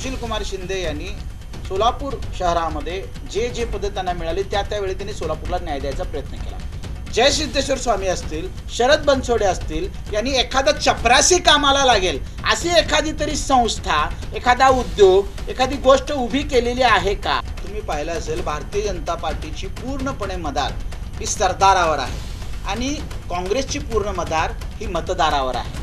सुशीलकुमार शिंदे यांनी सोलापूर शहरामध्ये जे जे पद त्यांना मिळाली त्यावेळी त्यांनी सोलापूरला न्याय द्यायचा प्रयत्न केला। जयसिद्धेश्वर स्वामी असतील, शरद बनसोडे असतील, यांनी एखादा चपरासी कामाला लागेल अशी एखादी तरी संस्था, एखादा उद्योग, एखादी गोष्ट उभी केलेली आहे का? तुम्ही पाहिलं असेल भारतीय जनता पार्टीची पूर्णपणे मदार ही सरदारावर आहे आणि काँग्रेसची पूर्ण मदार ही मतदारावर आहे।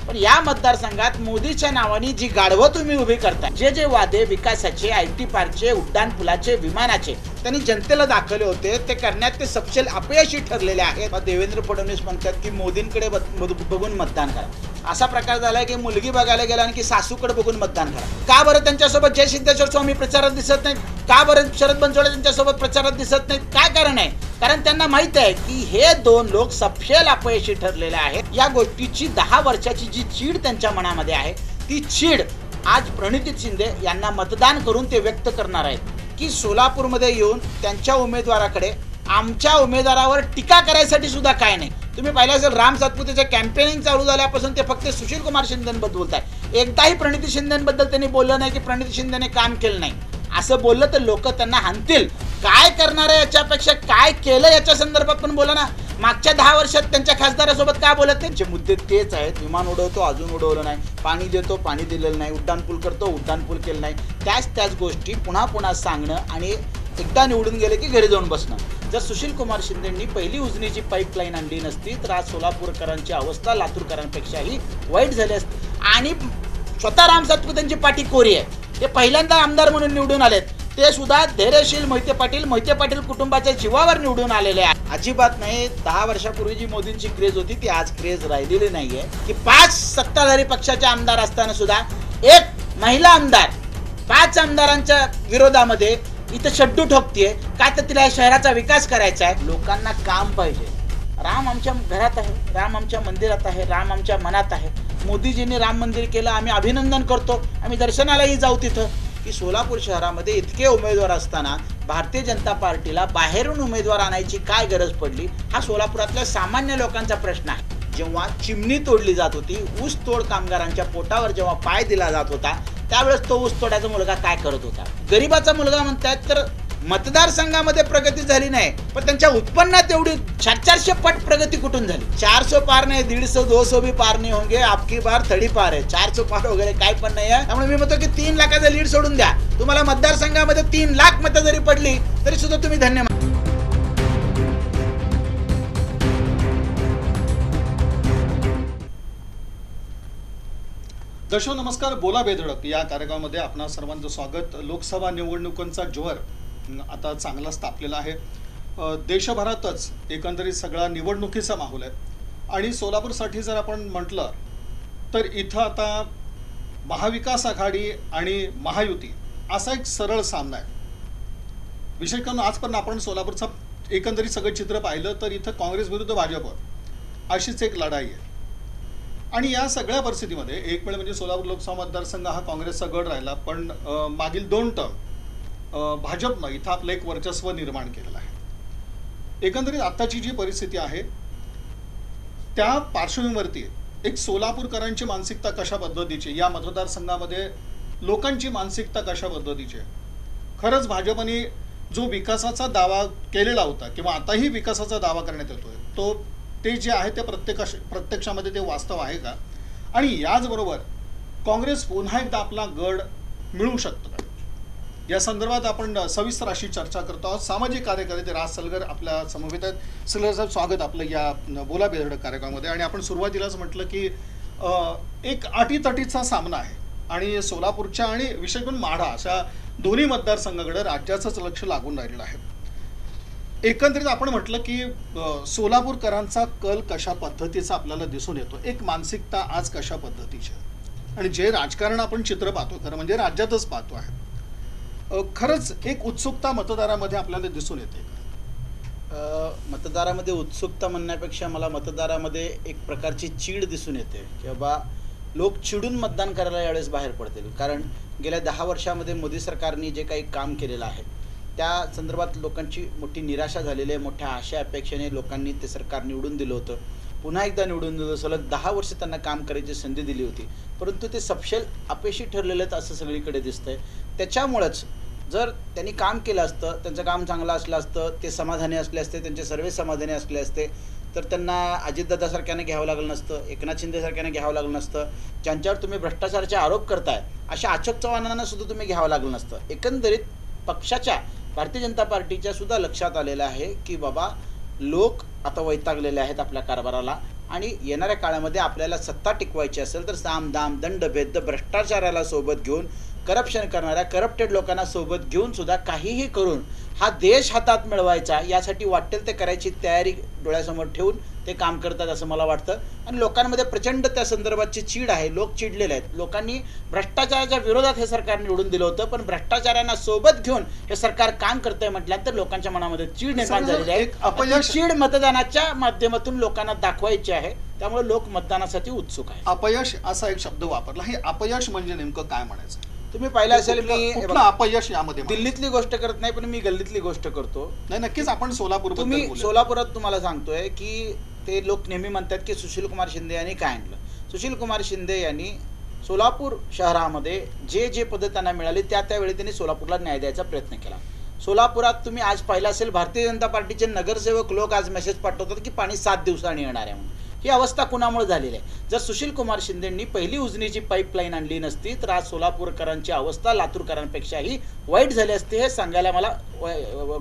पण या मतदारसंघात मोदीच्या नावाने जी गाढवं तुम्ही उभी करता, जे जे वादे विकासाचे, IT पार्कचे, उड्डाण पुलाचे, विमानाचे त्यांनी जनतेला दाखवले होते, ते करण्यात ते सपशेल अपयशी ठरलेले आहेत। देवेंद्र फडणवीस म्हणतात की मोदींकडे बघून मतदान करा। असा प्रकार झालाय की मुलगी बघायला गेला आणि की सासूकडे बघून मतदान करा। का बरं त्यांच्यासोबत जयसिद्धेश्वर स्वामी प्रचारात दिसत नाहीत? का बरं शरद बनसोडे त्यांच्यासोबत प्रचारात दिसत नाहीत? काय कारण आहे? कारण त्यांना माहित आहे की हे दोन लोक सपशेल अपयशी ठरलेले आहेत। या गोष्टीची 10 वर्षाची जी चीड त्यांच्या मनामध्ये आहे, ती चीड आज प्रणिती शिंदे यांना मतदान करून ते व्यक्त करणार आहेत की सोलापूरमध्ये येऊन त्यांच्या उमेदवाराकडे आमच्या उमेदवारावर टीका करायसाठी सुद्धा काय नाही। तुम्ही पाहिलं असेल राम सातपुतेचे कॅम्पेनिंग चालू झाल्यापासून ते फक्त सुशीलकुमार शिंदेबद्दल बोलत आहे। एकदाही प्रणिती शिंदेबद्दल त्यांनी बोललं नाही की प्रणिती शिंदेने काम केलं नाही। असं बोललं तर लोक त्यांना हाणतील। काय करणार आहे याच्यापेक्षा काय केलं याच्या संदर्भात पण बोला ना। मागच्या 10 वर्षात त्यांच्या खासदारासोबत काय बोलत? त्यांचे मुद्दे तेच आहेत। विमान उडवतो, अजून उडवलं नाही, पाणी देतो, पाणी दिलेलं नाही, उड्डाणपूल करतो, उड्डाणपूल केलं नाही, त्याच गोष्टी पुन्हा पुन्हा सांगणं आणि एकदा निवडून गेले की घरी जाऊन बसणं। जर सुशीलकुमार शिंदेंनी पहिली उजनीची पाईपलाईन आणली नसती तर आज सोलापूरकरांची अवस्था लातूरकरांपेक्षाही वाईट झाली असती। आणि स्वतः राम सातपुतेंची पाठी कोरी आहे। ते पहिल्यांदा आमदार म्हणून निवडून आलेत, ते सुद्धा धैर्यशील मोहिते पाटील कुटुंबाच्या जीवावर निवडून आलेले आहेत। अजिबात नाही 10 वर्षापूर्वी जी मोदींची क्रेज होती ती आज क्रेज राहिलेली नाहीये की 5 सत्ताधारी पक्षाचे आमदार असताना सुद्धा एक महिला आमदार 5 आमदारांच्या विरोधामध्ये इथं शड्डू ठोकतीये का? तर तिला शहराचा विकास करायचा आहे। लोकांना काम पाहिजे। राम आमच्या घरात आहे, राम आमच्या मंदिरात आहे, राम आमच्या मनात आहे। मोदीजींनी राम मंदिर केलं, आम्ही अभिनंदन करतो, आम्ही दर्शनालाही जाऊ तिथं। की सोलापूर शहरामध्ये इतके उमेदवार असताना भारतीय जनता पार्टीला बाहेरून उमेदवार आणायची काय गरज पडली? हा सोलापुरातल्या सामान्य लोकांचा प्रश्न आहे। जेव्हा चिमणी तोडली जात होती, ऊस तोड कामगारांच्या पोटावर जेव्हा पाय दिला जात होता, त्यावेळेस तो ऊस तोडाचा मुलगा काय करत होता? गरीबाचा मुलगा म्हणतात तर मतदारसंघामध्ये प्रगती झाली नाही, पण त्यांच्या उत्पन्नात एवढी 400 पट प्रगती कुठून झाली? 400 पार नाही, 150 200 भी पार नाही होंगे, आपकी बार थडी पार आहे। 400 पार वगैरे काय पण नाही आहे। त्यामुळे मी म्हणतो की 3 लाखाचा लीड सोडून द्या, तुम्हाला मतदारसंघामध्ये 3 लाख मतं जरी पडली तरी सुद्धा तुम्ही धन्य। दर्शक नमस्कार, बोला बेधडक या कार्यक्रमामध्ये आपणा सर्वांचं स्वागत। लोकसभा निवडणुकांचा जोर आता चांगलाच तापलेला आहे। देशभरातच एकंदरीत सगळा निवडणुकीचा माहोल आहे आणि सोलापूरसाठी जर आपण म्हटलं तर इथं आता महाविकास आघाडी आणि महायुती असा एक सरळ सामना आहे। विशेष करून आजपर्यंत आपण सोलापूरचा एकंदरीत सगळं चित्र पाहिलं तर इथं काँग्रेस विरुद्ध भाजप अशीच एक लढाई आहे। आणि या सगळ्या परिस्थितीमध्ये एक वेळ म्हणजे सोलापूर लोकसभा मतदारसंघ हा काँग्रेसचा गड राहिला, पण मागील 2 टर्म भाजपनं इथं आपलं एक वर्चस्व निर्माण केलेलं आहे। एकंदरीत आताची जी परिस्थिती आहे त्या पार्श्वभूमीवरती एक सोलापूरकरांची मानसिकता कशा पद्धतीची, या मतदारसंघामध्ये लोकांची मानसिकता कशा पद्धतीची आहे। खरंच भाजपने जो विकासाचा दावा केलेला होता किंवा आताही विकासाचा दावा करण्यात येतोय ते जे आहे ते प्रत्यक्षामध्ये ते वास्तव आहे का? आणि याचबरोबर काँग्रेस पुन्हा एकदा आपला गड मिळवू शकतो का? या संदर्भात आपण सविस्तर अशी चर्चा करतो आहोत। सामाजिक कार्यकर्ते राज सलगर आपल्या समवेत आहेत। सलगर साहेब, स्वागत आपलं या बोला बेधडक कार्यक्रमामध्ये। आणि आपण सुरुवातीलाच म्हटलं की एक अटीतटीचा सामना आहे आणि सोलापूरच्या आणि विशेष करून माढा अशा दोन्ही मतदारसंघाकडे राज्याचंच लक्ष लागून राहिलेलं आहे। एकंदरीत आपण म्हटलं की सोलापूरकरांचा कल कशा पद्धतीचा आपल्याला दिसून येतो, एक मानसिकता आज कशा पद्धतीची आहे आणि जे राजकारण आपण चित्र पाहतो खरं म्हणजे राज्यातच पाहतो आहे, खरंच एक उत्सुकता मतदारामध्ये आपल्याला दिसून येते का? मतदारामध्ये उत्सुकता म्हणण्यापेक्षा मला मतदारामध्ये एक प्रकारची चीड दिसून येते की बाबा लोक चिडून मतदान करायला यावेळेस बाहेर पडतील। कारण गेल्या 10 वर्षामध्ये मोदी सरकारने जे काही काम केलेलं आहे त्या संदर्भात लोकांची मोठी निराशा झालेली आहे। मोठ्या आशा अपेक्षेने लोकांनी ते सरकार निवडून दिलं होतं। पुन्हा एकदा निवडून दिलं, सलग 10 वर्ष त्यांना काम करायची संधी दिली होती, परंतु ते सपशेल अपयशी ठरलेले आहेत असं सगळीकडे दिसतंय. त्याच्यामुळंच जर त्यांनी काम केलं असतं, त्यांचं काम चांगलं असलं असतं, ते समाधानी असले असते, त्यांचे सर्व समाधानी असले असते, तर त्यांना अजितदादासारख्याने घ्यावं लागलं नसतं, एकनाथ शिंदेसारख्याने घ्यावं लागलं नसतं, ज्यांच्यावर तुम्ही भ्रष्टाचाराचे आरोप करताय अशा अशोक चव्हाणांना सुद्धा तुम्ही घ्यावं लागलं नसतं. एकंदरीत पक्षाच्या भारतीय जनता पार्टीच्या सुद्धा लक्षात आलेलं आहे की बाबा लोक आता वैतागलेले आहेत आपल्या कारभाराला आणि येणाऱ्या काळामध्ये आपल्याला सत्ता टिकवायची असेल तर साम दाम दंड भेद भ्रष्टाचाराला सोबत घेऊन करप्शन करणाऱ्या करप्टेड लोकांना सोबत घेऊन सुद्धा काहीही करून हा देश हातात मिळवायचा यासाठी वाटेल ते करायची तयारी डोळ्यासमोर ठेवून ते काम करतात असं मला वाटतं. आणि लोकांमध्ये प्रचंड त्या संदर्भाची चीड आहे, लोक चिडलेले आहेत. लोकांनी भ्रष्टाचाराच्या विरोधात हे सरकार निवडून दिलं होतं, पण भ्रष्टाचारांना सोबत घेऊन हे सरकार काम करतंय म्हटल्यानंतर लोकांच्या मनामध्ये चीड निर्माण झालेली आहे. चीड मतदानाच्या माध्यमातून लोकांना दाखवायची आहे, त्यामुळे लोक मतदानासाठी उत्सुक आहे. अपयश असा एक शब्द वापरला, हे अपयश म्हणजे नेमकं काय म्हणायचं? तुम्ही पाहिलं असेल मी अपयश यामध्ये दिल्लीतली गोष्ट करत नाही, पण मी गल्लीतली गोष्ट करतो. नाही, नक्कीच आपण सोलापूर तुम्ही सोलापुरात तुम्हाला सांगतोय की ते लोक नेहमी म्हणतात की सुशील कुमार शिंदे यांनी काय आणलं. सुशील कुमार शिंदे यांनी सोलापूर शहरामध्ये जे जे पद त्यांना मिळाली त्यावेळी त्यांनी सोलापूरला न्याय द्यायचा प्रयत्न केला. सोलापुरात तुम्ही आज पाहिलं असेल भारतीय जनता पार्टीचे नगरसेवक लोक आज मेसेज पाठवतात की पाणी 7 दिवसांनी येणार आहे म्हणून. ही अवस्था कुणामुळे झालेली आहे? जर सुशील कुमार शिंदेंनी पहिली उजनीची पाईपलाईन आणली नसती तर आज सोलापूरकरांची अवस्था लातूरकरांपेक्षाही वाईट झाली असती, हे सांगायला मला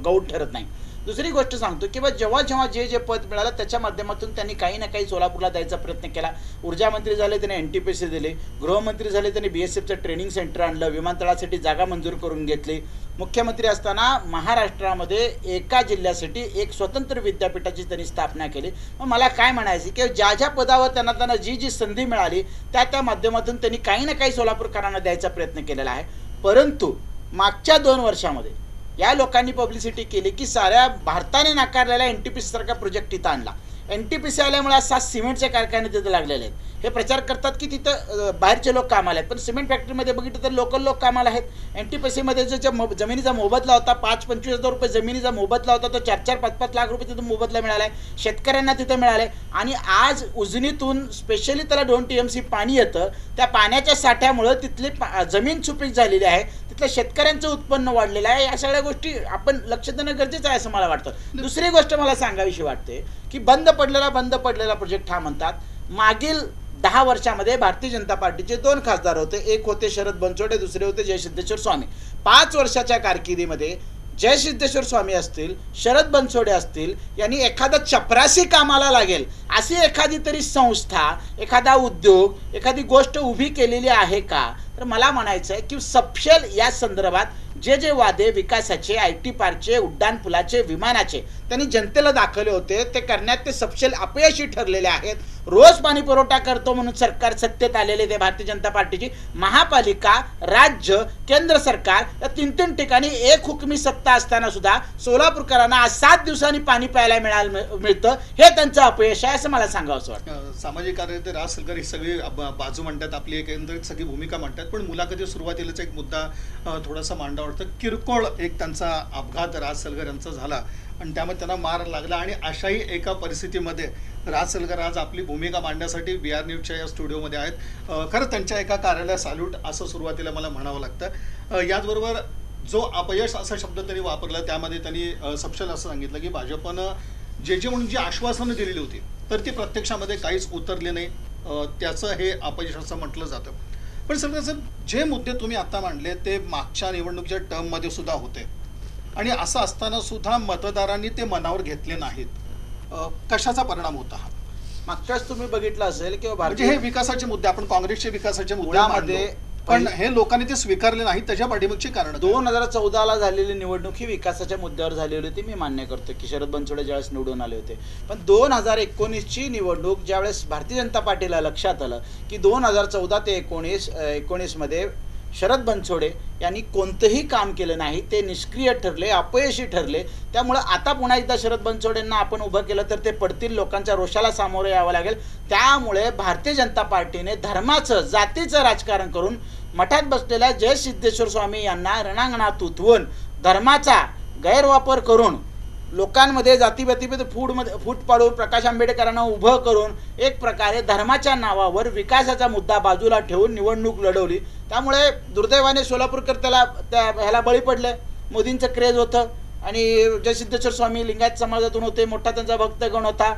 गौड ठरत नाही. दुसरी गोष्ट सांगतो की जेव्हा जेव्हा जे जे पद मिळालं त्याच्या माध्यमातून त्यांनी काही ना काही सोलापूरला द्यायचा प्रयत्न केला. ऊर्जा मंत्री झाले त्यांनी NTPC दिले, गृहमंत्री झाले त्यांनी BSFचं ट्रेनिंग सेंटर आणलं, विमानतळासाठी जागा मंजूर करून घेतली. मुख्यमंत्री असताना महाराष्ट्रामध्ये एका जिल्ह्यासाठी एक स्वतंत्र विद्यापीठाची त्यांनी स्थापना केली. मग मला काय म्हणायचं की ज्या पदावर त्यांना जी संधी मिळाली त्या माध्यमातून त्यांनी काही ना काही सोलापूरकरांना द्यायचा प्रयत्न केलेला आहे. परंतु मागच्या 2 वर्षामध्ये या लोकांनी पब्लिसिटी केली की साऱ्या भारताने नाकारलेला NTPC सारखा प्रोजेक्ट तिथं आणला. NTPC आल्यामुळे 7 सिमेंटचे कारखाने तिथं लागलेले आहेत. हे प्रचार करतात की तिथं बाहेरचे लोक कामाला आहेत, पण सिमेंट फॅक्टरीमध्ये बघितलं तर लोकल लोक कामाला आहेत. NTPCमध्ये जो जमिनीचा मोबदला होता 5-25 हजार रुपये जमिनीचा मोबदला होता, तो 4-4-5-5 लाख रुपये तिथं मोबदला मिळाला आहे, शेतकऱ्यांना तिथं मिळाले. आणि आज उजनीतून स्पेशली त्याला 2 TMC पाणी येतं, त्या पाण्याच्या साठ्यामुळं तिथली जमीन सुपीक झालेली आहे, तिथल्या शेतकऱ्यांचं उत्पन्न वाढलेलं आहे. या सगळ्या गोष्टी आपण लक्ष देणं गरजेचं आहे असं मला वाटतं. दुसरी गोष्ट मला सांगावीशी वाटते की बंद पडलेला प्रोजेक्ट हा म्हणतात. मागील 10 वर्षामध्ये भारतीय जनता पार्टीचे 2 खासदार होते, एक होते शरद बनसोडे, दुसरे होते जयसिद्धेश्वर स्वामी. 5 वर्षाच्या कारकिर्दीमध्ये जयसिद्धेश्वर स्वामी असतील, शरद बनसोडे असतील, यांनी एखादा चपरासी कामाला लागेल अशी एखादी तरी संस्था, एखादा उद्योग, एखादी गोष्ट उभी केलेली आहे का? तर मला म्हणायचं आहे की सपशेल या संदर्भात जे वादे विकासाचे, IT पार्कचे, उड्डाणपुलाचे, विमानाचे त्यांनी जनतेला दाखवले होते ते करण्यात ते सपशेल अपयशी ठरलेले आहेत. रोज पाणी पुरवठा करतो म्हणून सरकार सत्तेत आलेले ते भारतीय जनता पार्टीची महापालिका, राज्य, केंद्र सरकार या 3 ठिकाणी एक हुकमी सत्ता असताना सुद्धा सोलापूरकरांना आज 7 दिवसांनी पाणी प्यायला मिळतं, हे त्यांचं अपयश आहे असं मला सांगावंसं वाटतं. सामाजिक कार्यकर्ते राज सलगर ही सगळी बाजू म्हणतात, आपली एकंदरीत सगळी भूमिका म्हणतात, पण मुलाखती सुरुवातीलाच एक मुद्दा थोडासा मांडावा वाटतं. किरकोळ एक त्यांचा अपघात राज सलगर यांचा झाला आणि त्यामुळे त्यांना मार लागला आणि अशाही एका परिस्थितीमध्ये राज सलगर आज आपली भूमिका मांडण्यासाठी BR न्यूजच्या या स्टुडिओमध्ये आहेत. खरं त्यांच्या एका कार्याला सॅल्यूट असं सुरुवातीला मला म्हणावं लागतं. याचबरोबर जो अपयश असा शब्द त्यांनी वापरला त्यामध्ये त्यांनी सपशेल असं सांगितलं की भाजपनं जे म्हणून जी आश्वासनं दिलेली होती तर ती प्रत्यक्षामध्ये काहीच उतरले नाही, त्याचं हे अपयश असं म्हटलं जातं. पण सर जे मुद्दे तुम्ही आता मांडले ते मागच्या निवडणुकीच्या टर्ममध्ये सुद्धा होते आणि असं असताना सुद्धा मतदारांनी ते मनावर घेतले नाहीत. कशाचा परिणाम होता हा? मागच्याच तुम्ही बघितलं असेल किंवा म्हणजे हे विकासाचे मुद्दे, आपण काँग्रेसचे विकासाचे मुद्द्यामध्ये पण हे लोकांनी ते स्वीकारले नाही, त्याच्या पाठीमागची कारण 2014ला झालेली निवडणूक ही विकासाच्या मुद्द्यावर झालेली होती. मी मान्य करतो की शरद बनसोडे ज्यावेळेस निवडून आले होते, पण 2019ची निवडणूक ज्यावेळेस भारतीय जनता पार्टीला लक्षात आलं की 2014 ते 19मध्ये शरद बनसोडे यांनी कोणतंही काम केलं नाही, ते निष्क्रिय ठरले, अपयशी ठरले. त्यामुळे आता पुन्हा एकदा शरद बनसोडेंना आपण उभं केलं तर ते पडतील, लोकांच्या रोषाला सामोरे यावं लागेल. त्यामुळे भारतीय जनता पार्टीने धर्माचं, जातीचं राजकारण करून मठात बसलेल्या जयसिद्धेश्वर स्वामी यांना रणांगणात उतरवून धर्माचा गैरवापर करून लोकांमध्ये जातीभेद फूट पाडून प्रकाश आंबेडकरांना उभं करून एक प्रकारे धर्माच्या नावावर विकासाचा मुद्दा बाजूला ठेवून निवडणूक लढवली. त्यामुळे दुर्दैवाने सोलापूरकर ह्याला बळी पडले. मोदींचं क्रेज होतं आणि जयसिद्धेश्वर स्वामी लिंगायत समाजातून होते, मोठा त्यांचा भक्तगण होता.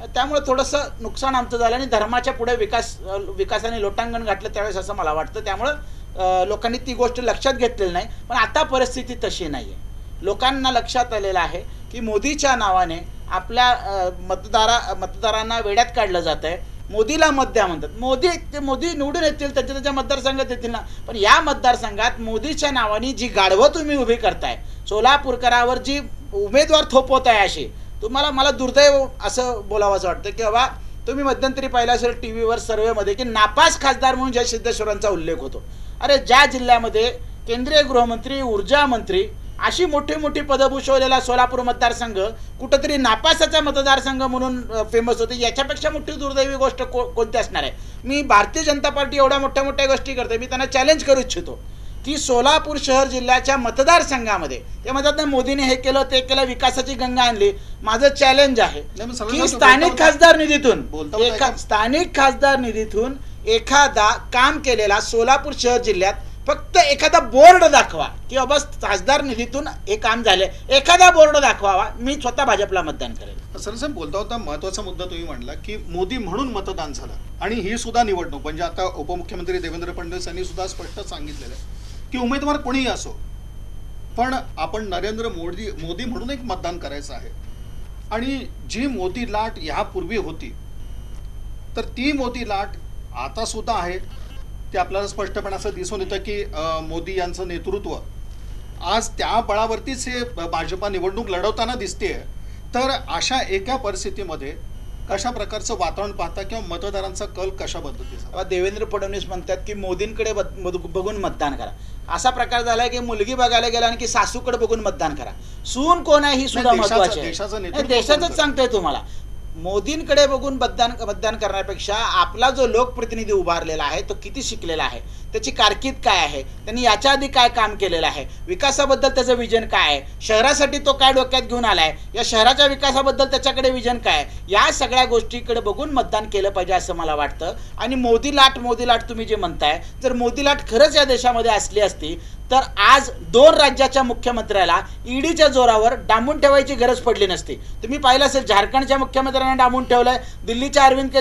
त्यामुळे थोडंसं नुकसान आमचं झालं आणि धर्माच्या पुढे विकासाने लोटांगण घातलं त्यावेळेस असं मला वाटतं. त्यामुळं लोकांनी ती गोष्ट लक्षात घेतलेली नाही. पण आता परिस्थिती तशी नाही आहे. लोकांना लक्षात आलेलं आहे की मोदीच्या नावाने आपल्या मतदारांना वेड्यात काढलं जात आहे. मोदीला मत द्या म्हणतात. मोदी निवडून येतील, त्यांच्या मतदारसंघात येतील ना, पण या मतदारसंघात मोदीच्या नावाने जी गाढवं तुम्ही उभी करताय, सोलापूरकरावर जी उमेदवार थोपवत आहे, अशी मला दुर्दैव असं बोलावंसं वाटतं की बाबा तुम्ही मध्यंतरी पाहिलं असेल टी व्हीवर सर्वेमध्ये की नापास खासदार म्हणून जयसिद्धेश्वरांचा उल्लेख होतो. अरे ज्या जिल्ह्यामध्ये केंद्रीय गृहमंत्री, ऊर्जा मंत्री अशी मोठी पदं भूषवलेला सोलापूर मतदारसंघ कुठंतरी नापासाचा मतदारसंघ म्हणून फेमस होते, याच्यापेक्षा मोठी दुर्दैवी गोष्ट कोणती असणार आहे? मी भारतीय जनता पार्टी एवढ्या मोठ्या गोष्टी करते, मी त्यांना चॅलेंज करू इच्छितो की सोलापूर शहर जिल्ह्याच्या मतदारसंघामध्ये ते म्हणतात ना मोदीने हे केलं ते केलं, विकासाची गंगा आणली. माझं चॅलेंज आहे की स्थानिक खासदार निधीतून एखादा काम केलेला सोलापूर शहर जिल्ह्यात फक्त एखादा बोर्ड दाखवा की बाबा खासदार निधीतून हे काम झाले, एखादा बोर्ड दाखवावा, मी स्वतः भाजपला मतदान करेल. सर बोलता होता महत्वाचा मुद्दा तुम्ही मांडला की मोदी म्हणून मतदान झालं आणि ही सुद्धा निवडणूक म्हणजे आता उपमुख्यमंत्री देवेंद्र फडणवीस यांनी सुद्धा स्पष्ट सांगितलेलं आहे की उमेदवार कोणीही असो पण आपण नरेंद्र मोदी म्हणून एक मतदान करायचं आहे. आणि जी मोदी लाट यापूर्वी होती तर ती मोदी लाट आता सुद्धा आहे. ते आपल्याला स्पष्टपणे असं दिसून येतं की मोदी यांचं नेतृत्व आज त्या बळावरतीच हे भाजपा निवडणूक लढवताना दिसते. तर अशा एका परिस्थितीमध्ये कशा प्रकारचं वातावरण पाहता किंवा मतदारांचा कल कशा पद्धतीचा? देवेंद्र फडणवीस म्हणतात की मोदींकडे बघून मतदान करा. असा प्रकार झालाय की मुलगी बघायला गेला आणि की सासूकडे बघून मतदान करा. सून कोण आहे ही सुद्धा महत्वाची आहे. देशाचंच सांगतोय तुम्हाला. मोदींकडे बघून मतदान करण्यापेक्षा आपला जो लोकप्रतिनिधी उभारलेला आहे तो किती शिकलेला आहे, त्याची कारकीर्द काय आहे, त्यांनी याच्या आधी काय काम केलेलं आहे, विकासाबद्दल त्याचं विजन काय आहे, शहरासाठी तो काय डोक्यात घेऊन आलाय, या शहराच्या विकासाबद्दल त्याच्याकडे विजन काय आहे, या सगळ्या गोष्टीकडे बघून मतदान केलं पाहिजे असं मला वाटतं. आणि मोदी लाट तुम्ही जे म्हणताय, जर मोदी लाट खरंच या देशामध्ये असली असती तर आज 2 राज्याच्या मुख्यमंत्र्याला ईडीच्या जोरावर डांबून ठेवायची गरज पडली नसती. तुम्ही पाहिलं असेल झारखंडच्या मुख्यमंत्र्यांना डांबून ठेवलंय, दिल्लीच्या अरविंद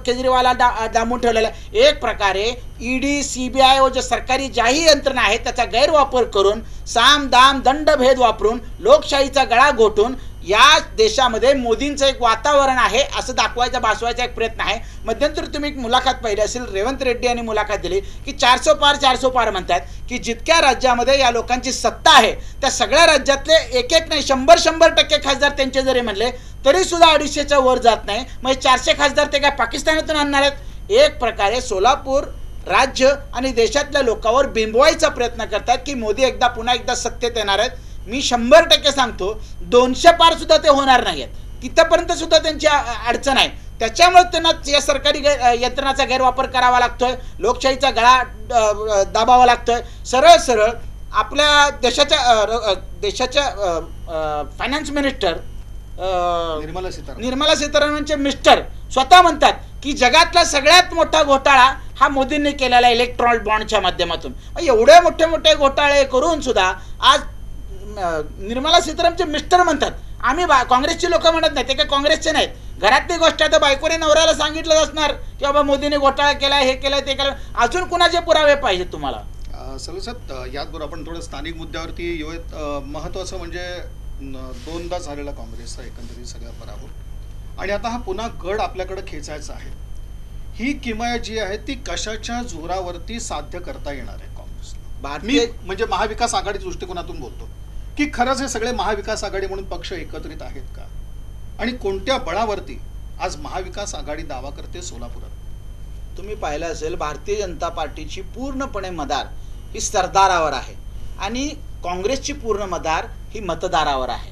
केजरीवालला डांबून ठेवलेलं आहे. एक प्रकारे ईडी, सीबीआय व जे सरकारी जाही यंत्रणा आहे त्याचा गैरवापर करून साम दाम दंडभेद वापरून लोकशाहीचा गळा घोटून या देशामध्ये मोदींचं एक वातावरण आहे असं भासवायचा एक प्रयत्न आहे. मध्यंतरी तुम्ही एक मुलाखत पाहिली असेल, रेवंत रेड्डी यांनी मुलाखत दिली की 400 पार म्हणतात की जितक्या राज्यामध्ये या लोकांची सत्ता आहे त्या सगळ्या राज्यातले एक नाही 100% खासदार त्यांचे जरी म्हणले तरी सुद्धा 250च्या वर जात नाही. मग 400 खासदार ते काय पाकिस्तानातून आणणार आहेत? एक प्रकारे सोलापूर राज्य आणि देशातल्या लोकांवर बिंबवायचा प्रयत्न करतात की मोदी पुन्हा एकदा सत्तेत येणार आहेत. मी 100% सांगतो 200 पार सुद्धा ते होणार नाहीत. तिथपर्यंत सुद्धा त्यांची अडचण आहे. त्याच्यामुळे त्यांना या सरकारी यंत्रणाचा गैरवापर करावा लागतोय, लोकशाहीचा गळा दाबावा लागतोय. सरळ आपल्या देशाच्या फायनान्स मिनिस्टर निर्मला सीतारामनचे मिस्टर स्वतः म्हणतात की जगातला सगळ्यात मोठा घोटाळा हा मोदींनी केलेला इलेक्ट्रॉनिक बॉन्डच्या माध्यमातून. एवढे मोठे घोटाळे करून सुद्धा आज निर्मला सीतारामनचे मिस्टर म्हणतात आम्ही काँग्रेसची लोक म्हणत नाही, ते काय काँग्रेसचे नाहीत. घरातली गोष्ट आहे तर बायकोने नवऱ्याला सांगितलं असणार की बाबा मोदीने घोटाळा केलाय, हे केलंय, ते केलं. अजून कुणाचे पुरावे पाहिजेत तुम्हाला? सर याचबरोबर आपण थोडं स्थानिक मुद्द्यावरती येऊयात. महत्त्वाचं म्हणजे 2दा झालेला काँग्रेसचा एकंदरीत सगळा पराभव आणि आता हा पुन्हा गड आपल्याकडे खेचायचा आहे. ही किमया जी आहे ती कशाच्या जोरावरती साध्य करता येणार आहे काँग्रेसला? मी म्हणजे महाविकास आघाडी दृष्टिकोनातून बोलतो की खरंच हे सगळे महाविकास आघाडी म्हणून पक्ष एकत्रित आहेत का आणि कोणत्या बळावरती आज महाविकास आघाडी दावा करते सोलापुरात? तुम्ही पाहिलं असेल भारतीय जनता पार्टीची पूर्णपणे मदार ही सरदारावर आहे आणि काँग्रेसची पूर्ण मदार ही मतदारावर आहे.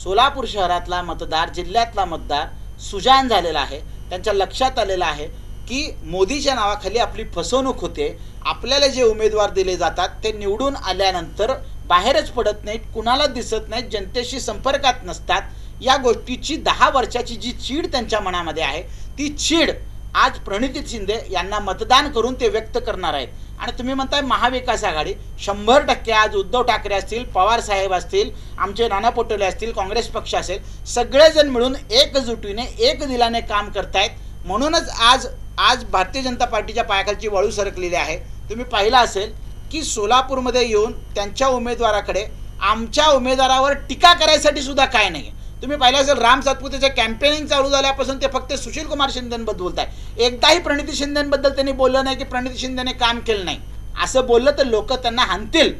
सोलापूर शहरातला मतदार, जिल्ह्यातला मतदार सुजाण झालेला आहे. त्यांच्या लक्षात आलेलं आहे की मोदीच्या नावाखाली आपली फसवणूक होते. आपल्याला जे उमेदवार दिले जातात ते निवडून आल्यानंतर बाहेरच पडत नाहीत, कुणाला दिसत नाहीत, जनतेशी संपर्कात नसतात. या गोष्टीची 10 वर्षाची जी चीड त्यांच्या मनामध्ये आहे ती चीड आज प्रणिती शिंदे यांना मतदान करून ते व्यक्त करणार आहेत. आणि तुम्ही म्हणताय महाविकास आघाडी, 100% आज उद्धव ठाकरे असतील, पवार साहेब असतील, आमचे नाना पटोले असतील, काँग्रेस पक्ष असेल, सगळेजण मिळून एकजुटीने एक दिलाने काम करतायत. म्हणूनच आज भारतीय जनता पार्टीच्या पायाखालची वाळू सरकलेली आहे. तुम्ही पाहिलं असेल की सोलापूरमध्ये येऊन त्यांच्या उमेदवाराकडे आमच्या उमेदवारावर टीका करायसाठी सुद्धा काय नाही. तुम्ही पाहिलं असेल राम सातपुतेचं कॅम्पेनिंग चालू झाल्यापासून ते फक्त सुशील कुमार शिंदेबद्दल बोलत आहे. एकदाही प्रणिती शिंदेबद्दल त्यांनी बोललं नाही की प्रणिती शिंदेने काम केलं नाही. असं बोललं तर लोक त्यांना हाणतील.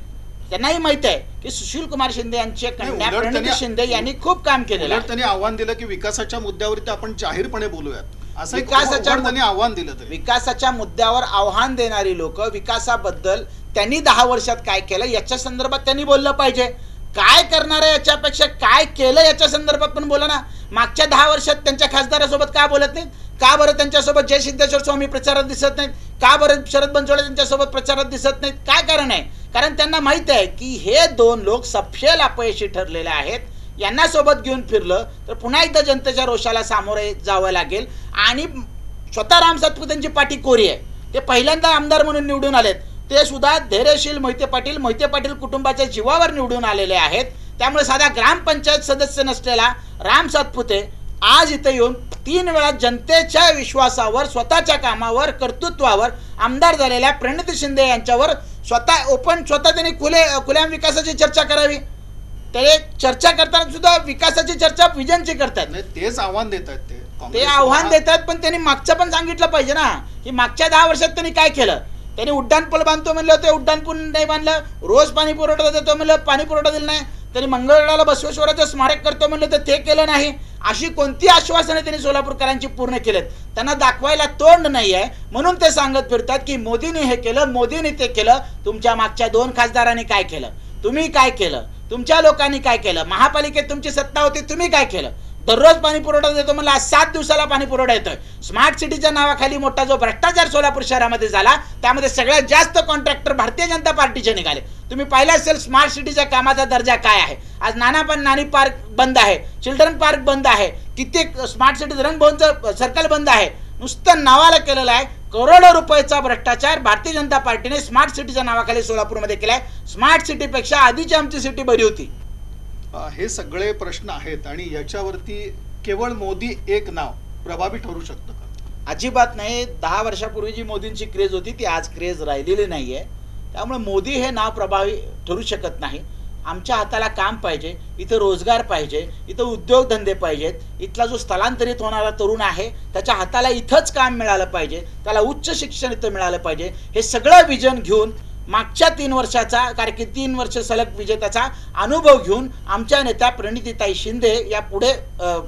त्यांनाही माहित आहे की सुशील कुमार शिंदे यांचे कन्या प्रणिती शिंदे यांनी खूप काम केलेलं आहे. त्यांनी आव्हान दिलं की विकासाच्या मुद्द्यावरती आपण जाहीरपणे बोलूयात, असं त्यांनी आव्हान दिलं. विकासाच्या मुद्द्यावर आव्हान देणारी लोक विकासाबद्दल त्यांनी 10 वर्षात काय केलं याच्या संदर्भात त्यांनी बोललं पाहिजे. काय करणार आहे याच्यापेक्षा काय केलं याच्या संदर्भात पण बोला ना. मागच्या 10 वर्षात त्यांच्या खासदारासोबत का बोलत नाहीत? का बरं त्यांच्यासोबत जय सिद्धेश्वर स्वामी प्रचारात दिसत नाहीत? का बरं शरद बनसोडे त्यांच्यासोबत प्रचारात दिसत नाहीत? काय कारण आहे? कारण त्यांना माहित आहे की हे 2 लोक सपशेल अपयशी ठरलेले आहेत. यांना सोबत घेऊन फिरलं तर पुन्हा एकदा जनतेच्या रोषाला सामोरे जावं लागेल. आणि स्वतः राम सातपुतेंची पाठी कोरी आहे. ते पहिल्यांदा आमदार म्हणून निवडून आलेत. ते सुद्धा धैर्यशील मोहिते पाटील कुटुंबाच्या जीवावर निवडून आलेले आहेत. त्यामुळे साधा ग्रामपंचायत सदस्य नसलेला राम सातपुते आज इथे येऊन 3 वेळा जनतेच्या विश्वासावर, स्वतःच्या कामावर, कर्तृत्वावर आमदार झालेल्या प्रणिती शिंदे यांच्यावर स्वतः त्यांनी खुल्या विकासाची चर्चा करावी. ते चर्चा करताना सुद्धा विकासाची चर्चा विजनची करतात. तेच आव्हान देत आहेत. ते आव्हान देतात, पण त्यांनी मागचं पण सांगितलं पाहिजे ना की मागच्या 10 वर्षात त्यांनी काय केलं. त्यांनी उड्डाणपूल बांधतो म्हणलं होते, उड्डाणपूल नाही बांधलं. रोज पाणी पुरवठा देतो म्हणलं, पाणी पुरवठा दिला नाही. त्यांनी मंगळवेढ्याला बसवेश्वराचं स्मारक करतो म्हणलं तर ते केलं नाही. अशी कोणती आश्वासने त्यांनी सोलापूरकरांची पूर्ण केलेत? त्यांना दाखवायला तोंड नाही आहे म्हणून ते सांगत फिरतात की मोदींनी हे केलं, मोदींनी ते केलं. तुमच्या मागच्या 2 खासदारांनी काय केलं? तुम्ही काय केलं? तुमच्या लोकांनी काय केलं? महापालिकेत तुमची सत्ता होती, तुम्ही काय केलं? दररोज पाणी पुरवठा देतो म्हणलं, आज 7 दिवसाला पाणी पुरवठा येतोय. स्मार्ट सिटीच्या नावाखाली मोठा जो भ्रष्टाचार सोलापूर शहरामध्ये झाला त्यामध्ये सगळ्यात जास्त कॉन्ट्रॅक्टर भारतीय जनता पार्टीचे निघाले. तुम्ही पाहिलं असेल स्मार्ट सिटीच्या कामाचा दर्जा काय आहे. आज नानी पार्क बंद आहे, चिल्ड्रन पार्क बंद आहे, कित्येक स्मार्ट सिटी रंगभवनचं सर्कल बंद आहे. नुसतं नावाला केलेलं आहे. करोडो रुपयाचा भ्रष्टाचार भारतीय जनता पार्टीने स्मार्ट सिटीच्या नावाखाली सोलापूरमध्ये केलाय. स्मार्ट सिटीपेक्षा आधीची आमची सिटी बरी होती. हे सगळे प्रश्न आहेत आणि याच्यावरती केवळ मोदी एक नाव प्रभावी ठरू शकतं का? अजिबात नाही. 10 वर्षापूर्वी जी मोदींची क्रेज होती ती आज क्रेज राहिलेली नाहीये. त्यामुळे मोदी हे नाव प्रभावी ठरू शकत नाही. आमच्या हाताला काम पाहिजे, इथं रोजगार पाहिजे, इथं उद्योगधंदे पाहिजेत. इथला जो स्थलांतरित होणारा तरुण आहे त्याच्या हाताला इथंच काम मिळालं पाहिजे, त्याला उच्च शिक्षण इथं मिळालं पाहिजे. हे सगळं विजन घेऊन मागच्या 3 वर्षाचा कारण की 3 वर्ष सलग विजेत्याचा अनुभव घेऊन आमच्या नेत्या प्रणितीताई शिंदे या पुढे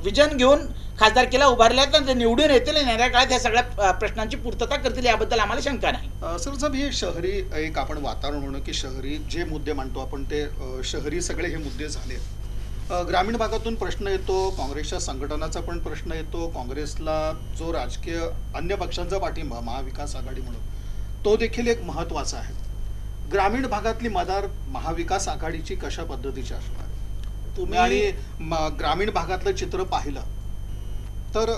विजन घेऊन खासदारकीला उभारल्या तर ते निवडून येतील. येणाऱ्या काळात या सगळ्या प्रश्नांची पूर्तता करतील याबद्दल आम्हाला शंका नाही. सर साहेब, हे शहरी एक आपण वातावरण म्हणू की शहरी जे मुद्दे मांडतो आपण ते शहरी सगळे हे मुद्दे झाले. ग्रामीण भागातून प्रश्न येतो, काँग्रेसच्या संघटनाचा पण प्रश्न येतो, काँग्रेसला जो राजकीय अन्य पक्षांचा पाठिंबा महाविकास आघाडी म्हणून तो देखील एक महत्त्वाचा आहे. ग्रामीण भागातली मदार महाविकास आघाडीची कशा पद्धतीची असणार? तुम्ही आणि ग्रामीण भागातलं चित्र पाहिलं तर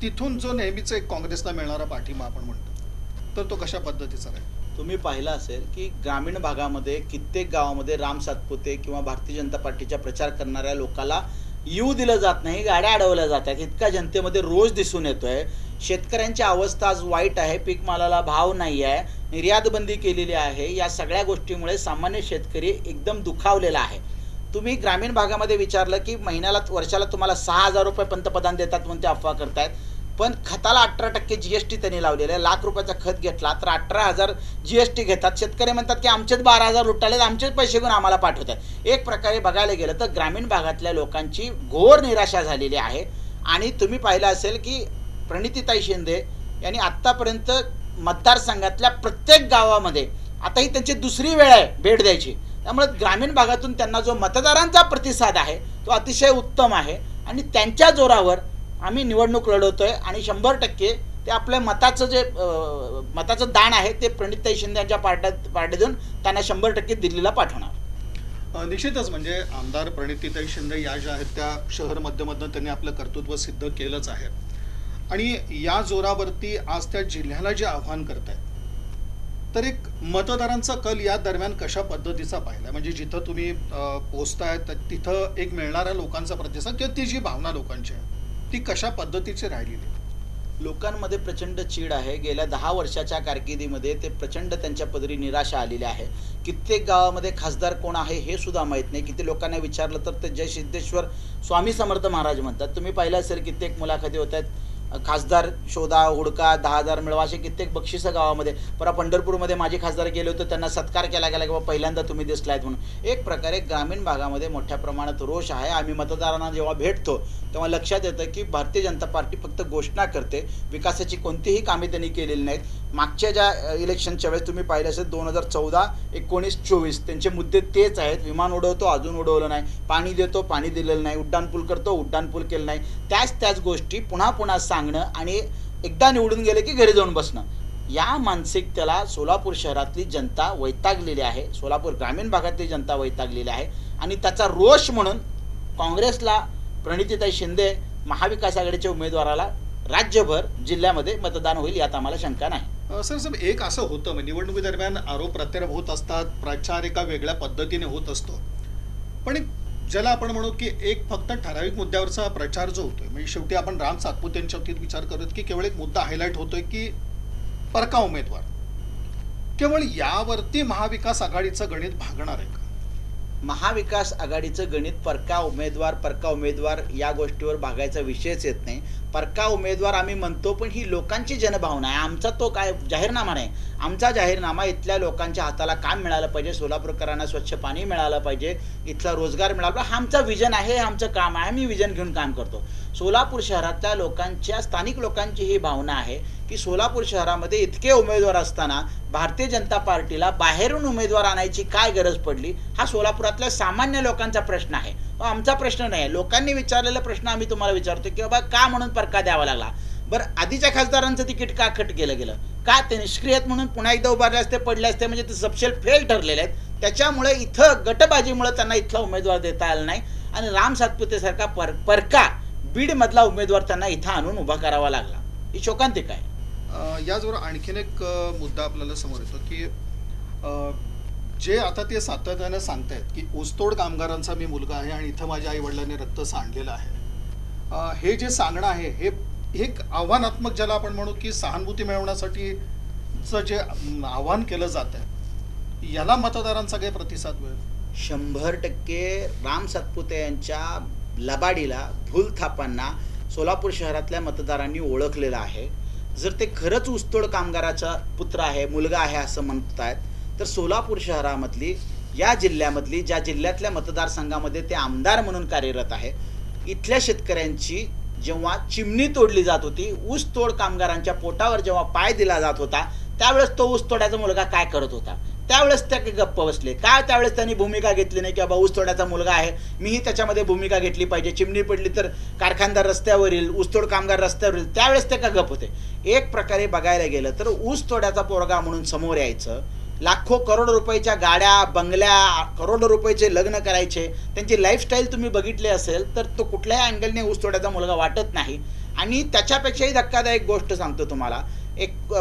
तिथून जो नेहमीच एक काँग्रेसला मिळणारा पाठिंबा आपण म्हणतो तर तो कशा पद्धतीचा आहे? तुम्ही पाहिलं असेल की ग्रामीण भागामध्ये कित्येक गावामध्ये राम सातपुते किंवा भारतीय जनता पार्टीचा प्रचार करणाऱ्या लोकांना येऊ दिलं जात नाही, गाड्या अडवल्या जातात. इतका जनतेमध्ये रोज दिसून येतोय. शेतकऱ्यांची अवस्था आज वाईट आहे. पीक मालाला भाव नाही आहे, निर्यात बंदी केलेली आहे. या सगळ्या गोष्टीमुळे सामान्य शेतकरी एकदम दुखावलेला आहे. तुम्ही ग्रामीण भागामध्ये विचारलं की वर्षाला तुम्हाला 6,000 रुपये पंतप्रधान देतात म्हणून ते अफवा करतायत. पण खताला 18% GST त्यांनी लावलेलं आहे. ₹1,00,000 खत घेतला तर 18,000 GST घेतात. शेतकरी म्हणतात की आमचेच 12,000 लुटाले, आमचेच पैसे घेऊन आम्हाला पाठवतात. एक प्रकारे बघायला गेलं तर ग्रामीण भागातल्या लोकांची घोर निराशा झालेली आहे. आणि तुम्ही पाहिलं असेल की प्रणितीताई शिंदे यांनी आत्तापर्यंत मतदारसंघातल्या प्रत्येक गावामध्ये आता ही त्यांची 2री वेळ आहे भेट द्यायची. त्यामुळे ग्रामीण भागातून त्यांना जो मतदारांचा प्रतिसाद आहे तो अतिशय उत्तम आहे. आणि त्यांच्या जोरावर आम्ही निवडणूक लढवतोय आणि 100% ते आपल्या मताचं दान आहे ते प्रणितीताई शिंदे यांच्या पार्टीतून त्यांना 100% दिल्लीला पाठवणार. निश्चितच म्हणजे आमदार प्रणितीताई शिंदे या ज्या आहेत त्या शहर मध्यमधनं त्यांनी आपलं कर्तृत्व सिद्ध केलंच आहे आणि या जोरावरती आज त्या जिल्ह्याला जे आव्हान करतायत तर एक मतदारांचा कल या दरम्यान कशा पद्धतीचा पाहिला म्हणजे जिथं तुम्ही पोहोचताय तिथं एक मिळणाऱ्या लोकांचा प्रतिसाद किंवा ती जी भावना लोकांची आहे ती कशा पद्धतीची राहिलेली? लोकांमध्ये प्रचंड चीड आहे. गेल्या 10 वर्षाच्या कारकिर्दीमध्ये ते प्रचंड त्यांच्या पदरी निराशा आलेली आहे. कित्येक गावामध्ये खासदार कोण आहे हे सुद्धा माहीत नाही. किती लोकांना विचारलं तर ते जय सिद्धेश्वर स्वामी समर्थ महाराज म्हणतात. तुम्ही पाहिलं असेल कित्येक मुलाखती होत आहेत, खासदार शोधा, हुडका, 10,000 मिळवा, असे कित्येक बक्षिसं गावामध्ये. परवा पंढरपूरमध्ये माझे खासदार गेले होते, त्यांना सत्कार केला गेला किंवा पहिल्यांदा तुम्ही दिसलायत म्हणून. एक प्रकारे ग्रामीण भागामध्ये मोठ्या प्रमाणात रोष आहे. आम्ही मतदारांना जेव्हा भेटतो तेव्हा लक्षात येतं की भारतीय जनता पार्टी फक्त घोषणा करते, विकासाची कोणतीही कामे त्यांनी केलेली नाहीत. मागच्या ज्या इलेक्शनच्या वेळेस तुम्ही पाहिलं असेल 2014, 19, 24 त्यांचे मुद्दे तेच आहेत. विमान उडवतो, अजून उडवलं नाही. पाणी देतो, पाणी दिलेलं नाही. उड्डाणपूल करतो, उड्डाणपूल केलं नाही. त्याच गोष्टी पुन्हा पुन्हा सांगणं आणि एकदा निवडून गेले की घरी जाऊन बसणं, या मानसिकतेला सोलापूर शहरातली जनता वैतागलेली आहे. सोलापूर ग्रामीण भागातली जनता वैतागलेली आहे आणि त्याचा रोष म्हणून काँग्रेसला, प्रणितीताई शिंदे, महाविकास आघाडीच्या उमेदवाराला राज्यभर जिल्ह्यामध्ये मतदान होईल यात आम्हाला शंका नाही. सर एक असं होतं निवडणुकी दरम्यान आरोप प्रत्यारोप होत असतात, प्रचार एका वेगळ्या पद्धतीने होत असतो, पण ज्याला आपण म्हणू की एक फक्त ठराविक मुद्द्यावरचा प्रचार जो होतोय म्हणजे शेवटी आपण राम सातपुतेंच्या बाबतीत विचार करत की केवळ एक मुद्दा हायलाइट होतोय की परका उमेदवार, केवळ यावरती महाविकास आघाडीचं गणित भागणार आहे का? महाविकास आघाडीचं गणित परका उमेदवार या गोष्टीवर भागायचा विषयच येत नाही. परका उमेदवार आम्ही म्हणतो, पण ही लोकांची जनभावना आहे. आमचा तो काय जाहीरनामा नाही. आमचा जाहीरनामा इथल्या लोकांच्या हाताला काम मिळालं पाहिजे, सोलापूरकरांना स्वच्छ पाणी मिळालं पाहिजे, इथला रोजगार मिळाला पाहिजे, हा आमचा विजन आहे, हे आमचं काम आहे. आम्ही विजन घेऊन काम करतो. सोलापूर शहरातल्या लोकांच्या, स्थानिक लोकांची ही भावना आहे की सोलापूर शहरामध्ये इतके उमेदवार असताना भारतीय जनता पार्टीला बाहेरून उमेदवार आणायची काय गरज पडली, हा सोलापुरातल्या सामान्य लोकांचा प्रश्न आहे. आमचा प्रश्न नाही. लोकांनी विचारलेला प्रश्न आम्ही तुम्हाला विचारतो की बाबा का म्हणून परका द्यावा लागला? बरं, आधीच्या खासदारांचं तिकीट का कट केलं गेलं? का ते निष्क्रिय आहेत म्हणून पुन्हा एकदा उभारले असते, पडले असते, म्हणजे ते सबशेल फेल ठरलेले आहेत. त्याच्यामुळे इथं गटबाजीमुळे त्यांना इथला उमेदवार देता आला नाही आणि राम सातपुतेसारखा परका बीडमधला उमेदवार त्यांना इथं आणून उभा करावा लागला. ही शोकांतिक आहे. याचबरोबर आणखीन एक मुद्दा आपल्याला समोर येतो की जे आता ते सातत्याने सांगतायत की ऊसतोड कामगारांचा मी मुलगा आहे आणि इथं माझ्या आई वडिलांनी रक्त सांडलेलं आहे, हे जे सांगणं आहे हे एक आव्हानात्मक, ज्याला आपण म्हणू की सहानुभूती मिळवण्यासाठीचं जे आव्हान केलं जात आहे, याला मतदारांचा काही प्रतिसाद मिळेल? 100% राम सातपुते यांच्या लबाडीला, भूलथापांना सोलापूर शहरातल्या मतदारांनी ओळखलेलं आहे. जर ते खरंच ऊसतोड कामगाराचा पुत्र आहे, मुलगा आहे असं म्हणतायत, तर सोलापूर शहरामधली, या जिल्ह्यामधली, ज्या जिल्ह्यातल्या मतदारसंघामध्ये ते आमदार म्हणून कार्यरत आहे, इथल्या शेतकऱ्यांची जेव्हा चिमणी तोडली जात होती, ऊसतोड कामगारांच्या पोटावर जेव्हा पाय दिला जात होता, त्यावेळेस तो ऊसतोड्याचा मुलगा काय करत होता? त्यावेळेस त्या गप्प बसले का? त्यावेळेस त्यांनी भूमिका घेतली नाही की बाबा ऊसतोड्याचा मुलगा आहे, मीही त्याच्यामध्ये भूमिका घेतली पाहिजे, चिमणी पडली तर कारखानदार रस्त्यावर येईल, ऊसतोड कामगार रस्त्यावर येईल, त्यावेळेस ते का गप्प होते? एक प्रकारे बघायला गेलं तर ऊसतोड्याचा पोरगा म्हणून समोर यायचं, लाखो करोडो रुपयाच्या गाड्या, बंगल्या, करोडो रुपयाचे लग्न करायचे, त्यांची लाईफस्टाईल तुम्ही बघितली असेल तर तो कुठल्याही अँगलने ऊसतोड्याचा मुलगा वाटत नाही. आणि त्याच्यापेक्षाही धक्कादायक गोष्ट सांगतो तुम्हाला,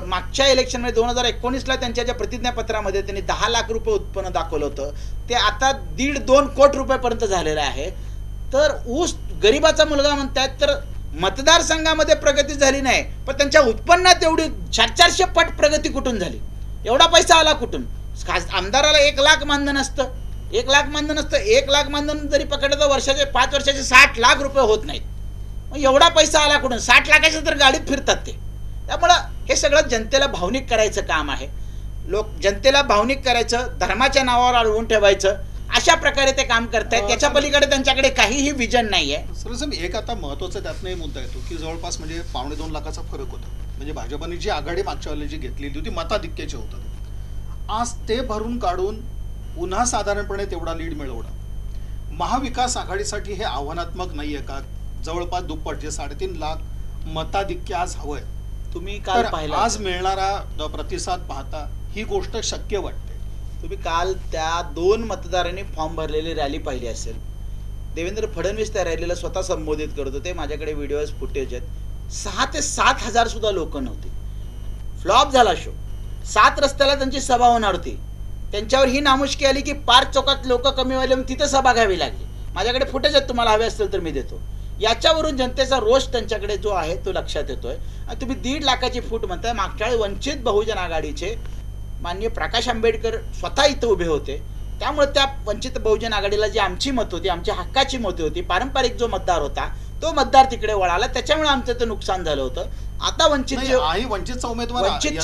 मागच्या इलेक्शनमध्ये 2019ला त्यांच्या ज्या प्रतिज्ञापत्रामध्ये त्यांनी 10 लाख रुपये उत्पन्न दाखवलं होतं, ते आता 1.5-2 कोटी रुपयापर्यंत झालेलं आहे. तर ऊस गरीबाचा मुलगा म्हणतात, तर मतदारसंघामध्ये प्रगती झाली नाही, पण त्यांच्या उत्पन्नात एवढी 400 पट प्रगती कुठून झाली? एवढा पैसा आला कुठून? आमदाराला 1 लाख मानधन असतं, 1 लाख मानधन असतं. 1 लाख मानधन जरी पकडलं तर वर्षाचे 5 वर्षाचे 60 लाख रुपये होत नाहीत. मग एवढा पैसा आला कुठून? 60 लाखाच्या तर गाडीत फिरतात ते. त्यामुळं हे सगळं जनतेला भावनिक करायचं काम आहे. जनतेला भावनिक करायचं, धर्माच्या नावावर अडवून ठेवायचं, अशा प्रकारे ते काम करतायत. त्याच्या पलीकडे त्यांच्याकडे काहीही विजन नाही आहे. सर एक आता महत्त्वाचा त्यातनं एक मुद्दा येतो की जवळपास म्हणजे 1.25-2 लाखाचा फरक होता. म्हणजे भाजपने जी आघाडी मागच्या वेळेला जी घेतलेली होती, मताधिक्याचे होतं, आज ते भरून काढून पुन्हा साधारणपणे तेवढा लीड मिळवणं महाविकास आघाडीसाठी हे आव्हानात्मक नाहीये का? जवळपास दुप्पट, जे 3.5 लाख मताधिक्य आज हवंय. तुम्ही काल पाहिलं, आज मिळणारा प्रतिसाद पाहता ही गोष्ट शक्य वाटते? तुम्ही काल त्या 2 मतदारांनी फॉर्म भरलेली रॅली पाहिली असेल. देवेंद्र फडणवीस त्या रॅलीला स्वतः संबोधित करत होते. माझ्याकडे व्हिडिओज फुटेज आहेत. 6 ते 7 हजार सुद्धा लोक नव्हती. फ्लॉप झाला शो. 7 रस्त्याला त्यांची सभा होणार होती. त्यांच्यावर ही नामुष्की आली की पार्क चौकात लोक कमी व्हायला तिथं सभा घ्यावी लागली. माझ्याकडे फुटेज आहेत, तुम्हाला हवे असतील तर मी देतो. याच्यावरून जनतेचा रोष त्यांच्याकडे जो आहे तो लक्षात येतोय. आणि तुम्ही 1.5 लाखाची फूट म्हणताय. मागच्या वेळी वंचित बहुजन आघाडीचे माननीय प्रकाश आंबेडकर स्वतः इथं उभे होते. त्यामुळे त्या वंचित बहुजन आघाडीला जी आमची मत होती, आमच्या हक्काची मतं होती, पारंपरिक जो मतदार होता तो मतदार तिकडे वळाला. त्याच्यामुळे आमचं ते नुकसान झालं होतं. आता वंचितचे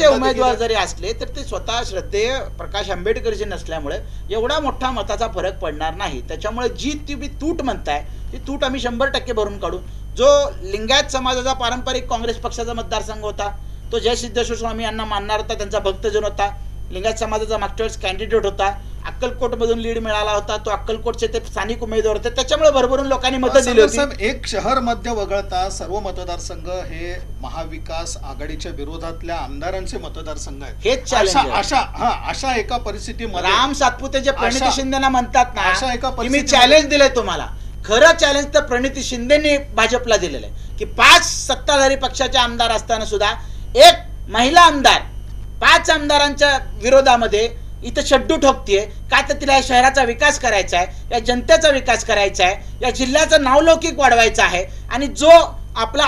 उमेदवार जरी असले तर ते स्वतः श्रद्धेय प्रकाश आंबेडकरचे नसल्यामुळे एवढा मोठा मताचा फरक पडणार नाही. त्याच्यामुळे जी तुम्ही तूट म्हणताय ती तूट आम्ही 100% भरून काढू. जो लिंगायत समाजाचा पारंपरिक काँग्रेस पक्षाचा मतदारसंघ होता, तो जय सिद्धेश्वर स्वामी यांना मानणार होता, त्यांचा भक्तजन होता. लिंगायत समाजाचा मागच्या वेळेस कॅन्डिडेट होता. अक्कलकोटमधून लीड मिळाला होता. तो अक्कलकोटचे ते स्थानिक उमेदवार होते. त्याच्यामुळे भरभरून लोकांनी मतं दिली होती. एक शहर मध्य वगळता सर्व मतदारसंघ हे महाविकास आघाडीच्या विरोधातल्या आमदारांचे मतदारसंघ आहेत. हेच चॅलेंज. अशा एका परिस्थितीमध्ये राम सातपुते जे प्रणिती शिंदेना म्हणतात ना, अशा एका मी चॅलेंज दिलंय तुम्हाला. खरं चॅलेंज तर प्रणिती शिंदेनी भाजपला दिलेलं आहे की 5 सत्ताधारी पक्षाचे आमदार असताना सुद्धा एक महिला आमदार 5 आमदारांच्या विरोधामध्ये इथं शड्डू ठोकतीये. का तर तिला या शहराचा विकास करायचा आहे, या जनतेचा विकास करायचा आहे, या जिल्ह्याचं नावलौकिक वाढवायचं आहे. आणि जो आपला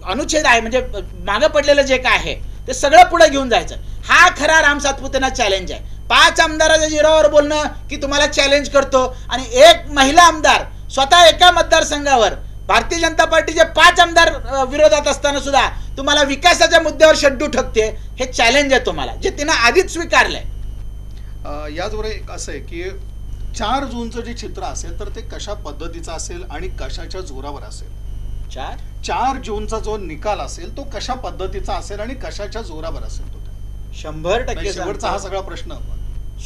अनुच्छेद आहे म्हणजे मागं पडलेलं जे काय आहे ते सगळं पुढे घेऊन जायचं. हा खरा राम सातपुतेंना चॅलेंज आहे. 5 आमदाराच्या जिरावर बोलणं की तुम्हाला चॅलेंज करतो आणि एक महिला आमदार स्वतः एका मतदारसंघावर भारतीय जनता पार्टीचे 5 आमदार विरोधात असताना सुद्धा तुम्हाला विकासाच्या मुद्द्यावर शड्डू ठोकते. हे चॅलेंज आहे तुम्हाला, जे तिनं आधीच स्वीकारलंय. याचबरोबर एक असं आहे की 4 जूनचं जे चित्र असेल तर ते कशा पद्धतीचं असेल आणि कशाच्या जोरावर असेल. 4 जूनचा जो निकाल असेल तो कशा पद्धतीचा असेल आणि कशाच्या जोरावर असेल. तो 100% शेवटचा हा सगळा प्रश्न.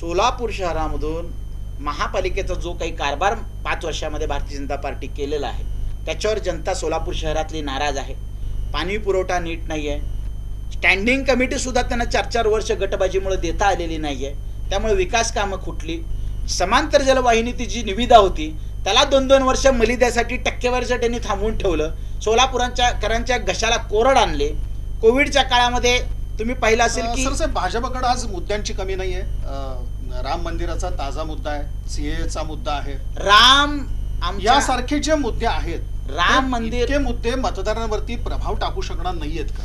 सोलापूर शहरामधून महापालिकेचा जो काही कारभार 5 वर्षामध्ये भारतीय जनता पार्टी केलेला आहे त्याच्यावर जनता सोलापूर शहरातली नाराज आहे. पाणी पुरवठा नीट नाही आहे. स्टँडिंग कमिटी सुद्धा त्यांना 4-4 वर्ष गटबाजीमुळे देता आलेली नाही आहे. त्यामुळे विकास कामं खुटली. समांतर जलवाहिनी जी निविदा होती त्याला 2-2 वर्ष मलिद्यासाठी टक्केवारीचं त्यांनी थांबवून ठेवलं. सोलापूरकरांच्या घशाला कोरड आणले. कोविडच्या काळामध्ये तुम्ही पाहिलं असेल की भाजपकडे आज मुद्द्यांची कमी नाहीये. राम मंदिराचा ताजा मुद्दा आहे, सीएचा मुद्दा आहे, यासारखे जे मुद्दे आहेत. राम मंदिर हे मुद्दे मतदारांवरती प्रभाव टाकू शकणार नाहीयेत का?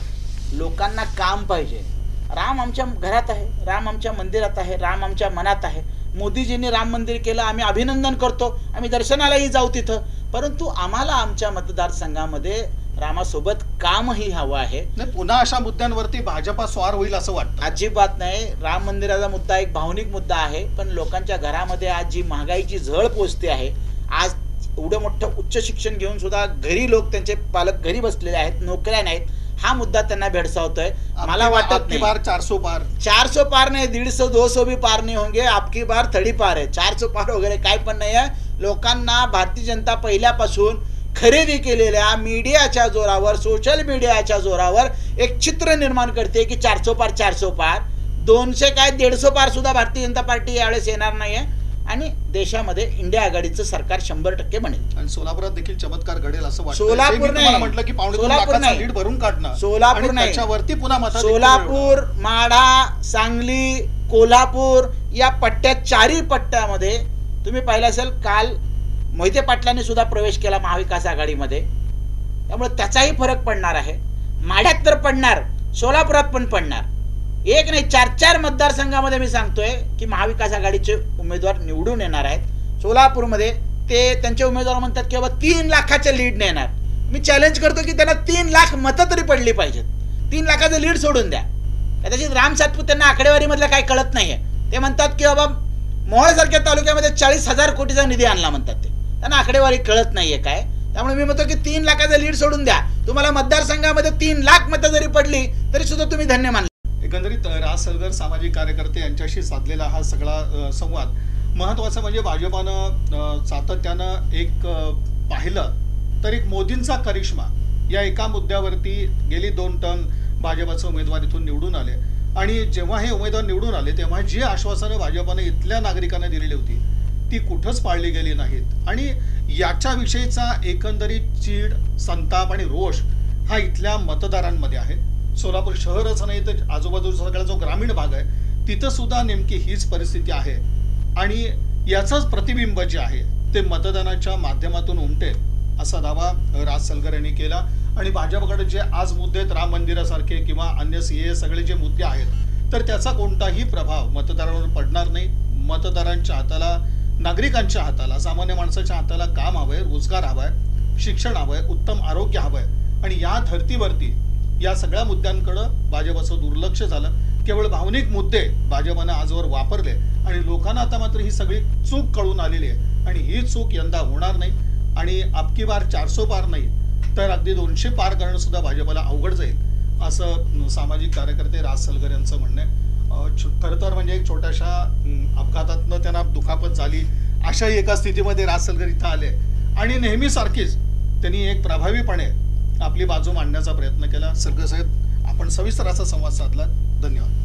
लोकांना काम पाहिजे. राम आमच्या घरात आहे, राम आमच्या मंदिरात आहे, राम आमच्या मनात आहे. मोदीजींनी राम मंदिर केलं, आम्ही अभिनंदन करतो, आम्ही दर्शनालाही जाऊ तिथं. परंतु आम्हाला आमच्या मतदारसंघामध्ये रामासोबत कामही हवं आहे. पुन्हा अशा मुद्द्यांवरती भाजपा स्वार होईल असं वाटतं? अजिबात नाही. राम मंदिराचा मुद्दा एक भावनिक मुद्दा आहे, पण लोकांच्या घरामध्ये आज जी महागाईची झळ पोचते आहे, आज एवढं मोठं उच्च शिक्षण घेऊन सुद्धा घरी लोक त्यांचे पालक घरी बसलेले आहेत, नोकऱ्या नाहीत. हा मुद्दा त्यांना भेडसावतोय. मला वाटत नाही 400 पार नाही, 150-200 भी पार नहीं होंगे. आपकी बार 30 पार है. 400 पार वगैरे काय पण नाही आहे. लोकांना भारतीय जनता पहिल्यापासून खरेदी केलेल्या मीडियाच्या जोरावर, सोशल मीडियाच्या जोरावर एक चित्र निर्माण करते की 400 पार 400 पार. 200 काय 150 पार सुद्धा भारतीय जनता पार्टी यावेळेस येणार नाहीये. आणि देशामध्ये इंडिया आघाडीचं सरकार 100% बनेल. आणि सोलापुरात देखील चमत्कार घडेल असं वाटतं. सोलापूर नाही म्हटलं की 2.5 लाखाचा लीड भरून काढणं. सोलापूर नाही, त्याच्यावरती पुन्हा मत. सोलापूर, माढा, सांगली, कोल्हापूर या पट्ट्यात 4ही पट्ट्यामध्ये तुम्ही पाहिलं असेल काल मोहिते पाटलांनी सुद्धा प्रवेश केला महाविकास आघाडीमध्ये. त्यामुळे त्याचाही फरक पडणार आहे. माढ्यात तर पडणार, सोलापुरात पण पडणार. एक नाही 4-4 मतदारसंघामध्ये मी सांगतोय की महाविकास आघाडीचे उमेदवार निवडून येणार आहेत. सोलापूरमध्ये ते त्यांचे उमेदवार म्हणतात की बाबा 3 लाखाच्या लीडने येणार. मी चॅलेंज करतो की त्यांना 3 लाख मतं तरी पडली पाहिजेत. 3 लाखाचं लीड सोडून द्या. कदाचित राम सातपुतेंना आकडेवारीमधलं काही कळत नाहीये. ते म्हणतात की बाबा मोहोळसारख्या तालुक्यामध्ये 40,000 कोटीचा निधी आणला म्हणतात. ते त्यांना आकडेवारी कळत नाहीये काय. त्यामुळे मी म्हणतो की 3 लाखाचं लीड सोडून द्या. तुम्हाला मतदारसंघामध्ये 3 लाख मतं जरी पडली तरी सुद्धा तुम्ही धन्य मानले. एकंदरीत राज सलगर सामाजिक कार्यकर्ते यांच्याशी साधलेला हा सगळा संवाद महत्त्वाचा म्हणजे भाजपानं सातत्यानं एक पाहिलं तर एक मोदींचा करिश्मा या एका मुद्द्यावरती गेली 2 टर्म भाजपाचे उमेदवार इथून निवडून आले. आणि जेव्हा हे उमेदवार निवडून आले तेव्हा जी आश्वासनं भाजपने इथल्या नागरिकांना दिलेली होती ती कुठंच पाळली गेली नाहीत आणि याच्याविषयीचा एकंदरीत चीड, संताप आणि रोष हा इथल्या मतदारांमध्ये आहे. सोलापूर शहरच नाही तर आजूबाजूचा सगळा जो ग्रामीण भाग आहे तिथं सुद्धा नेमकी हीच परिस्थिती आहे आणि याचंच प्रतिबिंब जे आहे ते मतदानाच्या माध्यमातून उमटेल असा दावा राज सलगर यांनी केला. आणि भाजपकडे जे आज मुद्दे आहेत, राम मंदिरासारखे किंवा अन्य सीए सगळे जे मुद्दे आहेत, तर त्याचा कोणताही प्रभाव मतदारांवर पडणार नाही. मतदारांच्या हाताला, नागरिकांच्या हाताला, सामान्य माणसाच्या हाताला काम हवंय, रोजगार हवाय, शिक्षण हवंय, उत्तम आरोग्य हवंय आणि या धर्तीवरती या सगळ्या मुद्द्यांकडं भाजपचं दुर्लक्ष झालं. केवळ भावनिक मुद्दे भाजपनं आजवर वापरले आणि लोकांना आता मात्र ही सगळी चूक कळून आलेली आहे आणि ही चूक यंदा होणार नाही आणि अबकी बार 400 पार नाही तर अगदी 200 पार करणं सुद्धा भाजपला अवघड जाईल असं सामाजिक कार्यकर्ते राज सलगर यांचं म्हणणं आहे. खरं तर म्हणजे एक छोट्याशा अपघातातनं त्यांना दुखापत झाली अशाही एका स्थितीमध्ये राज सलगर इथं आले आणि नेहमीसारखीच त्यांनी एक प्रभावीपणे आपली बाजू मांडण्याचा प्रयत्न केला. सलगर साहेब, आपण सविस्तर असा संवाद साधला. धन्यवाद.